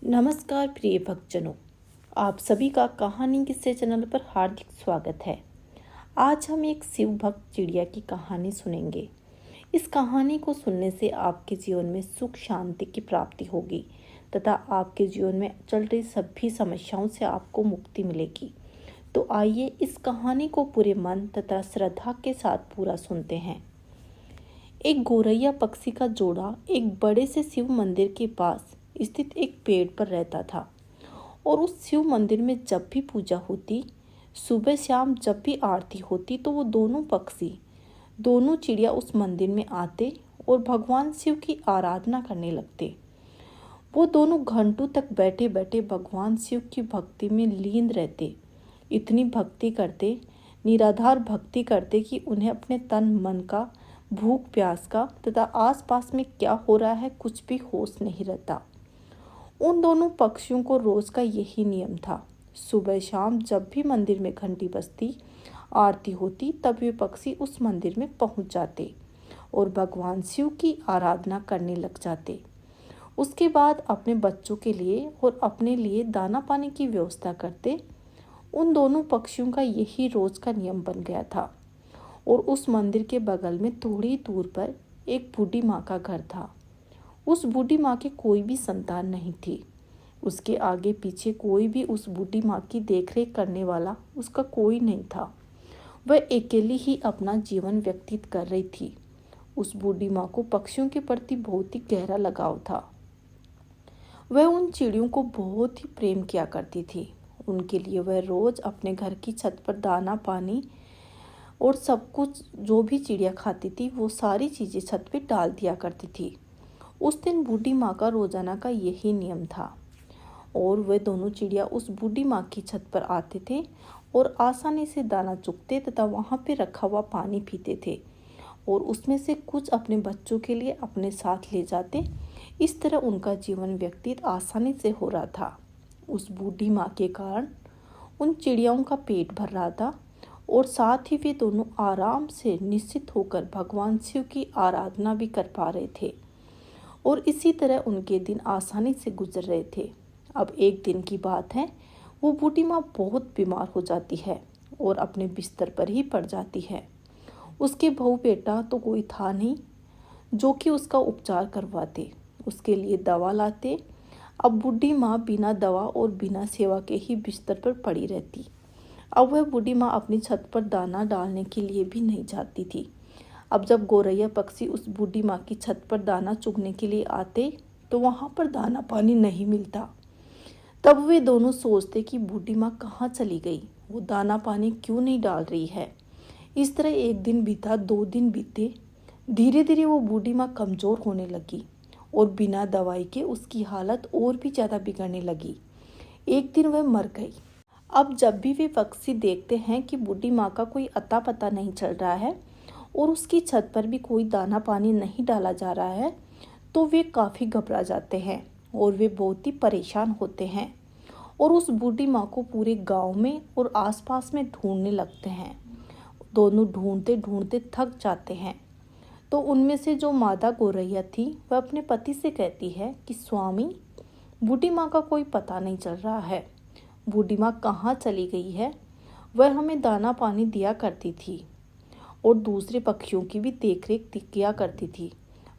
नमस्कार प्रिय भक्तजनों, आप सभी का कहानी किस्से चैनल पर हार्दिक स्वागत है। आज हम एक शिव भक्त चिड़िया की कहानी सुनेंगे। इस कहानी को सुनने से आपके जीवन में सुख शांति की प्राप्ति होगी तथा आपके जीवन में चल रही सभी समस्याओं से आपको मुक्ति मिलेगी। तो आइए इस कहानी को पूरे मन तथा श्रद्धा के साथ पूरा सुनते हैं। एक गौरैया पक्षी का जोड़ा एक बड़े से शिव मंदिर के पास स्थित एक पेड़ पर रहता था और उस शिव मंदिर में जब भी पूजा होती, सुबह शाम जब भी आरती होती तो वो दोनों चिड़िया उस मंदिर में आते और भगवान शिव की आराधना करने लगते। वो दोनों घंटों तक बैठे बैठे भगवान शिव की भक्ति में लीन रहते। इतनी भक्ति करते, निराधार भक्ति करते कि उन्हें अपने तन मन का, भूख प्यास का तथा आसपास में क्या हो रहा है कुछ भी होश नहीं रहता। उन दोनों पक्षियों को रोज का यही नियम था। सुबह शाम जब भी मंदिर में घंटी बजती, आरती होती, तब वे पक्षी उस मंदिर में पहुंच जाते और भगवान शिव की आराधना करने लग जाते। उसके बाद अपने बच्चों के लिए और अपने लिए दाना पानी की व्यवस्था करते। उन दोनों पक्षियों का यही रोज का नियम बन गया था। और उस मंदिर के बगल में थोड़ी दूर पर एक बूढ़ी माँ का घर था। उस बूढ़ी माँ के कोई भी संतान नहीं थी। उसके आगे पीछे कोई भी उस बूढ़ी माँ की देखरेख करने वाला उसका कोई नहीं था। वह अकेली ही अपना जीवन व्यतीत कर रही थी। उस बूढ़ी माँ को पक्षियों के प्रति बहुत ही गहरा लगाव था। वह उन चिड़ियों को बहुत ही प्रेम किया करती थी। उनके लिए वह रोज अपने घर की छत पर दाना पानी और सब कुछ जो भी चिड़िया खाती थी वो सारी चीज़ें छत पे डाल दिया करती थी। उस दिन बूढ़ी माँ का रोजाना का यही नियम था और वे दोनों चिड़िया उस बूढ़ी माँ की छत पर आते थे और आसानी से दाना चुगते तथा वहाँ पे रखा हुआ पानी पीते थे और उसमें से कुछ अपने बच्चों के लिए अपने साथ ले जाते। इस तरह उनका जीवन व्यतीत आसानी से हो रहा था। उस बूढ़ी माँ के कारण उन चिड़ियाओं का पेट भर रहा था और साथ ही वे दोनों आराम से निश्चित होकर भगवान शिव की आराधना भी कर पा रहे थे और इसी तरह उनके दिन आसानी से गुजर रहे थे। अब एक दिन की बात है, वो बूढ़ी माँ बहुत बीमार हो जाती है और अपने बिस्तर पर ही पड़ जाती है। उसके बहू बेटा तो कोई था नहीं जो कि उसका उपचार करवाते, उसके लिए दवा लाते। अब बूढ़ी माँ बिना दवा और बिना सेवा के ही बिस्तर पर पड़ी रहती। अब वह बूढ़ी माँ अपनी छत पर दाना डालने के लिए भी नहीं जाती थी। अब जब गौरैया पक्षी उस बूढ़ी माँ की छत पर दाना चुगने के लिए आते तो वहाँ पर दाना पानी नहीं मिलता। तब वे दोनों सोचते कि बूढ़ी माँ कहाँ चली गई, वो दाना पानी क्यों नहीं डाल रही है। इस तरह एक दिन बीता, 2 दिन बीते। धीरे धीरे वो बूढ़ी माँ कमज़ोर होने लगी और बिना दवाई के उसकी हालत और भी ज़्यादा बिगड़ने लगी। एक दिन वह मर गई। अब जब भी वे पक्षी देखते हैं कि बूढ़ी माँ का कोई अता पता नहीं चल रहा है और उसकी छत पर भी कोई दाना पानी नहीं डाला जा रहा है तो वे काफ़ी घबरा जाते हैं और वे बहुत ही परेशान होते हैं और उस बूढ़ी माँ को पूरे गांव में और आसपास में ढूंढने लगते हैं। दोनों ढूंढते ढूंढते थक जाते हैं। तो उनमें से जो मादा गौरैया थी वह अपने पति से कहती है कि स्वामी, बूढ़ी माँ का कोई पता नहीं चल रहा है। बूढ़ी माँ कहाँ चली गई है? वह हमें दाना पानी दिया करती थी और दूसरे पक्षियों की भी देखरेख किया करती थी।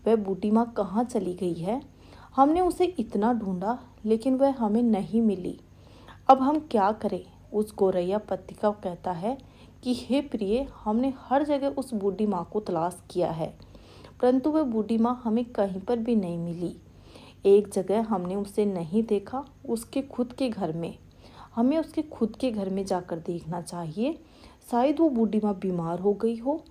वह बूढ़ी माँ कहाँ चली गई है? हमने उसे इतना ढूंढा लेकिन वह हमें नहीं मिली। अब हम क्या करें? उस गौरैया पति का कहता है कि हे प्रिय, हमने हर जगह उस बूढ़ी माँ को तलाश किया है परंतु वह बूढ़ी माँ हमें कहीं पर भी नहीं मिली। एक जगह हमने उसे नहीं देखा, उसके खुद के घर में। हमें उसके खुद के घर में जाकर देखना चाहिए, शायद वो बूढ़ी माँ बीमार हो गई हो।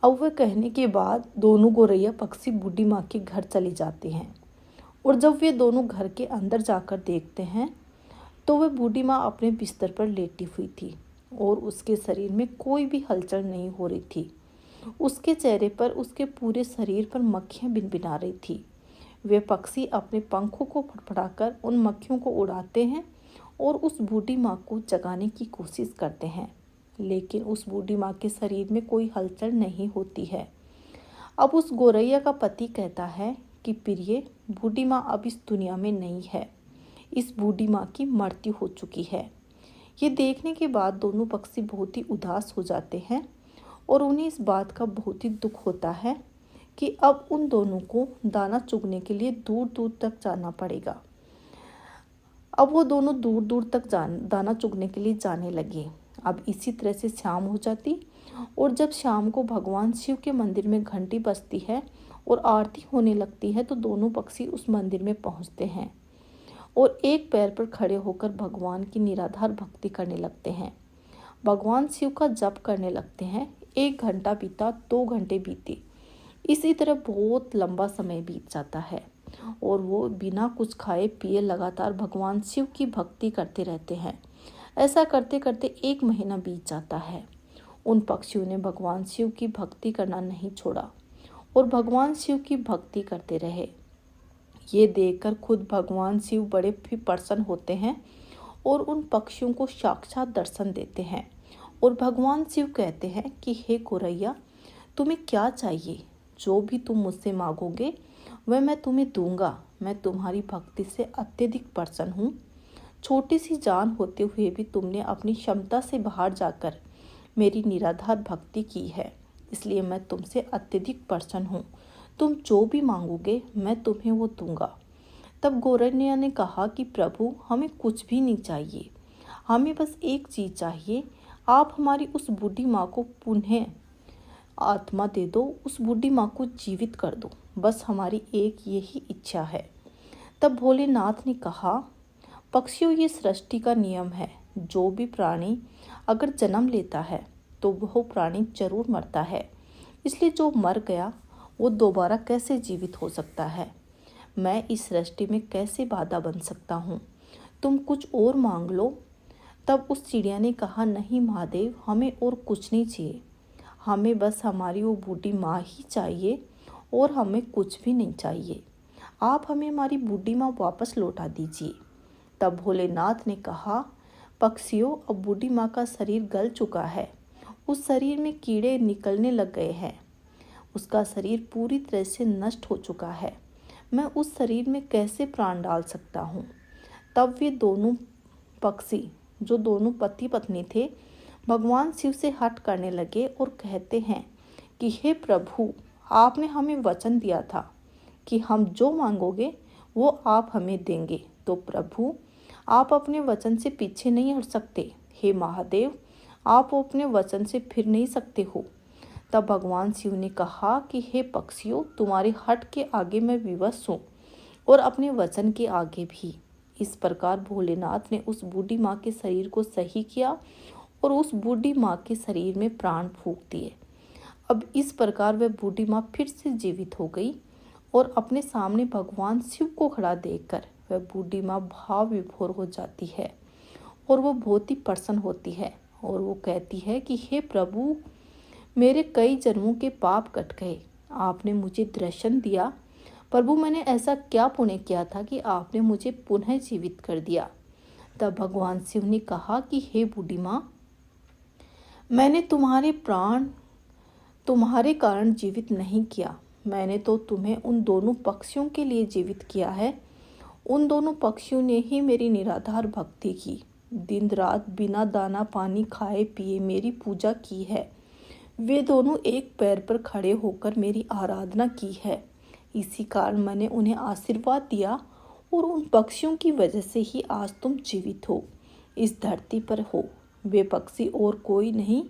अब वह कहने के बाद दोनों गौरैया पक्षी बूढ़ी माँ के घर चले जाते हैं और जब वे दोनों घर के अंदर जाकर देखते हैं तो वह बूढ़ी माँ अपने बिस्तर पर लेटी हुई थी और उसके शरीर में कोई भी हलचल नहीं हो रही थी। उसके चेहरे पर, उसके पूरे शरीर पर मक्खियाँ भिनभिना रही थी। वे पक्षी अपने पंखों को फड़फड़ाकर उन मक्खियों को उड़ाते हैं और उस बूढ़ी माँ को जगाने की कोशिश करते हैं लेकिन उस बूढ़ी माँ के शरीर में कोई हलचल नहीं होती है। अब उस गौरैया का पति कहता है कि प्रिय, बूढ़ी माँ अब इस दुनिया में नहीं है। इस बूढ़ी माँ की मृत्यु हो चुकी है। ये देखने के बाद दोनों पक्षी बहुत ही उदास हो जाते हैं और उन्हें इस बात का बहुत ही दुख होता है कि अब उन दोनों को दाना चुगने के लिए दूर दूर तक जाना पड़ेगा। अब वो दोनों दूर दूर तक दाना चुगने के लिए जाने लगे। अब इसी तरह से शाम हो जाती और जब शाम को भगवान शिव के मंदिर में घंटी बजती है और आरती होने लगती है तो दोनों पक्षी उस मंदिर में पहुंचते हैं और एक पैर पर खड़े होकर भगवान की निराधार भक्ति करने लगते हैं। भगवान शिव का जप करने लगते हैं। 1 घंटा बीता, 2 घंटे बीते, इसी तरह बहुत लंबा समय बीत जाता है और वो बिना कुछ खाए पिए लगातार भगवान शिव की भक्ति करते रहते हैं। ऐसा करते करते 1 महीना बीत जाता है। उन पक्षियों ने भगवान शिव की भक्ति करना नहीं छोड़ा और भगवान शिव की भक्ति करते रहे। ये देखकर खुद भगवान शिव बड़े भी प्रसन्न होते हैं और उन पक्षियों को साक्षात दर्शन देते हैं और भगवान शिव कहते हैं कि हे गोरैया, तुम्हें क्या चाहिए? जो भी तुम मुझसे मांगोगे वह मैं तुम्हें दूंगा। मैं तुम्हारी भक्ति से अत्यधिक प्रसन्न हूँ। छोटी सी जान होते हुए भी तुमने अपनी क्षमता से बाहर जाकर मेरी निराधार भक्ति की है, इसलिए मैं तुमसे अत्यधिक प्रसन्न हूँ। तुम जो भी मांगोगे मैं तुम्हें वो दूंगा। तब गौरैया ने कहा कि प्रभु, हमें कुछ भी नहीं चाहिए, हमें बस एक चीज़ चाहिए। आप हमारी उस बूढ़ी माँ को पुनः आत्मा दे दो, उस बूढ़ी माँ को जीवित कर दो, बस हमारी एक यही इच्छा है। तब भोलेनाथ ने कहा, पक्षियों, ये सृष्टि का नियम है। जो भी प्राणी अगर जन्म लेता है तो वह प्राणी जरूर मरता है, इसलिए जो मर गया वो दोबारा कैसे जीवित हो सकता है? मैं इस सृष्टि में कैसे बाधा बन सकता हूँ? तुम कुछ और मांग लो। तब उस चिड़िया ने कहा, नहीं महादेव, हमें और कुछ नहीं चाहिए, हमें बस हमारी वो बूढ़ी माँ ही चाहिए और हमें कुछ भी नहीं चाहिए। आप हमें हमारी बूढ़ी माँ वापस लौटा दीजिए। तब भोलेनाथ ने कहा, पक्षियों, अब बूढ़ी माँ का शरीर गल चुका है, उस शरीर में कीड़े निकलने लग गए हैं, उसका शरीर पूरी तरह से नष्ट हो चुका है। मैं उस शरीर में कैसे प्राण डाल सकता हूँ? तब वे दोनों पक्षी, जो दोनों पति पत्नी थे, भगवान शिव से हट करने लगे और कहते हैं कि हे प्रभु, आपने हमें वचन दिया था कि हम जो मांगोगे वो आप हमें देंगे, तो प्रभु, आप अपने वचन से पीछे नहीं हट सकते। हे महादेव, आप अपने वचन से फिर नहीं सकते हो। तब भगवान शिव ने कहा कि हे पक्षियों, तुम्हारे हट के आगे मैं विवश हूँ और अपने वचन के आगे भी। इस प्रकार भोलेनाथ ने उस बूढ़ी माँ के शरीर को सही किया और उस बूढ़ी माँ के शरीर में प्राण फूंक दिए। अब इस प्रकार वह बूढ़ी माँ फिर से जीवित हो गई और अपने सामने भगवान शिव को खड़ा देखकर वह बूढ़ी माँ भाव विभोर हो जाती है और वो बहुत ही प्रसन्न होती है और वो कहती है कि हे प्रभु, मेरे कई जन्मों के पाप कट गए, आपने मुझे दर्शन दिया। प्रभु, मैंने ऐसा क्या पुण्य किया था कि आपने मुझे पुनः जीवित कर दिया? तब भगवान शिव ने कहा कि हे बूढ़ी माँ, मैंने तुम्हारे प्राण तुम्हारे कारण जीवित नहीं किया, मैंने तो तुम्हें उन दोनों पक्षियों के लिए जीवित किया है। उन दोनों पक्षियों ने ही मेरी निराधार भक्ति की, दिन रात बिना दाना पानी खाए पिए मेरी पूजा की है। वे दोनों एक पैर पर खड़े होकर मेरी आराधना की है। इसी कारण मैंने उन्हें आशीर्वाद दिया और उन पक्षियों की वजह से ही आज तुम जीवित हो, इस धरती पर हो। वे पक्षी और कोई नहीं,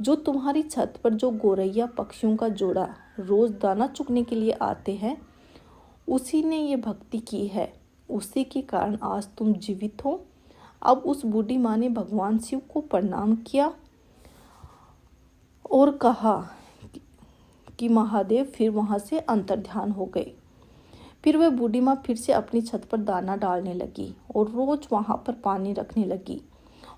जो तुम्हारी छत पर जो गोरैया पक्षियों का जोड़ा रोज दाना चुगने के लिए आते हैं, उसी ने ये भक्ति की है, उसी के कारण आज तुम जीवित हो। अब उस बूढ़ी माँ ने भगवान शिव को प्रणाम किया और कहा कि महादेव फिर वहाँ से अंतर्ध्यान हो गए। फिर वह बूढ़ी माँ फिर से अपनी छत पर दाना डालने लगी और रोज वहाँ पर पानी रखने लगी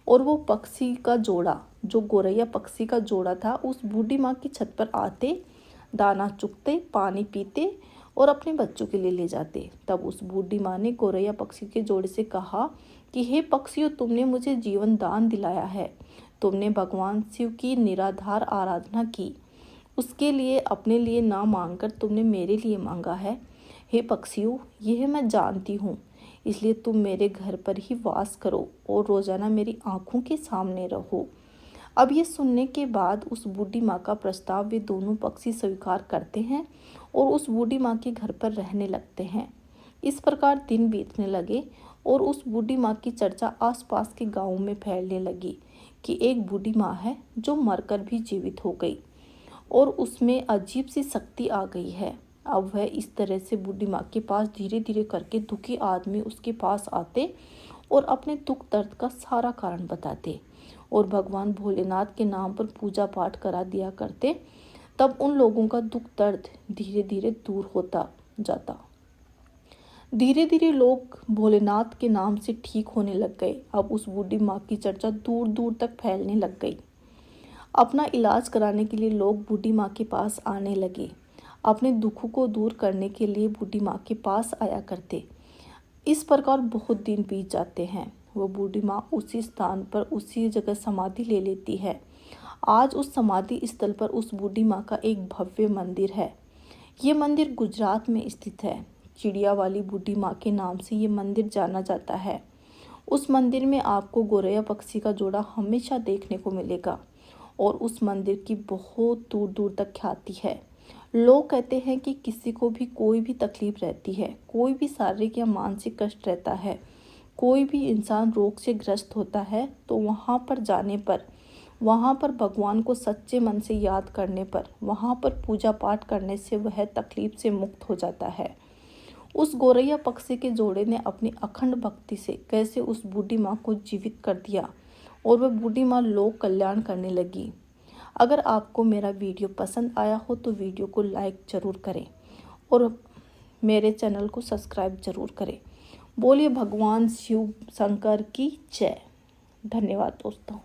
और वो पक्षी का जोड़ा, जो गोरैया पक्षी का जोड़ा था, उस बूढ़ी माँ की छत पर आते, दाना चुगते, पानी पीते और अपने बच्चों के लिए ले जाते। तब उस बूढ़ी माँ ने गोरैया पक्षी के जोड़े से कहा कि हे पक्षियों, तुमने मुझे जीवन दान दिलाया है, तुमने भगवान शिव की निराधार आराधना की, उसके लिए अपने लिए ना मांगकर तुमने मेरे लिए मांगा है। हे पक्षियों, यह मैं जानती हूँ, इसलिए तुम मेरे घर पर ही वास करो और रोजाना मेरी आंखों के सामने रहो। अब ये सुनने के बाद उस बूढ़ी माँ का प्रस्ताव वे दोनों पक्षी स्वीकार करते हैं और उस बूढ़ी माँ के घर पर रहने लगते हैं। इस प्रकार दिन बीतने लगे और उस बूढ़ी माँ की चर्चा आसपास के गांवों में फैलने लगी कि एक बूढ़ी माँ है जो मरकर भी जीवित हो गई और उसमें अजीब सी शक्ति आ गई है। अब वह इस तरह से बूढ़ी माँ के पास धीरे धीरे करके दुखी आदमी उसके पास आते और अपने दुख दर्द का सारा कारण बताते और भगवान भोलेनाथ के नाम पर पूजा पाठ करा दिया करते। तब उन लोगों का दुख दर्द धीरे धीरे दूर होता जाता। धीरे धीरे लोग भोलेनाथ के नाम से ठीक होने लग गए। अब उस बूढ़ी माँ की चर्चा दूर दूर तक फैलने लग गई। अपना इलाज कराने के लिए लोग बूढ़ी माँ के पास आने लगे। अपने दुखों को दूर करने के लिए बूढ़ी माँ के पास आया करते। इस प्रकार बहुत दिन बीत जाते हैं। वो बूढ़ी माँ उसी स्थान पर उसी जगह समाधि ले लेती है। आज उस समाधि स्थल पर उस बूढ़ी माँ का एक भव्य मंदिर है। ये मंदिर गुजरात में स्थित है। चिड़िया वाली बूढ़ी माँ के नाम से ये मंदिर जाना जाता है। उस मंदिर में आपको गोरैया पक्षी का जोड़ा हमेशा देखने को मिलेगा और उस मंदिर की बहुत दूर दूर तक ख्याति है। लोग कहते हैं कि किसी को भी कोई भी तकलीफ रहती है, कोई भी शारीरिक या मानसिक कष्ट रहता है, कोई भी इंसान रोग से ग्रस्त होता है, तो वहाँ पर जाने पर, वहाँ पर भगवान को सच्चे मन से याद करने पर, वहाँ पर पूजा पाठ करने से वह तकलीफ से मुक्त हो जाता है। उस गोरैया पक्षी के जोड़े ने अपनी अखंड भक्ति से कैसे उस बूढ़ी माँ को जीवित कर दिया और वह बूढ़ी माँ लोक कल्याण करने लगी। अगर आपको मेरा वीडियो पसंद आया हो तो वीडियो को लाइक ज़रूर करें और मेरे चैनल को सब्सक्राइब ज़रूर करें। बोलिए भगवान शिव शंकर की जय। धन्यवाद दोस्तों।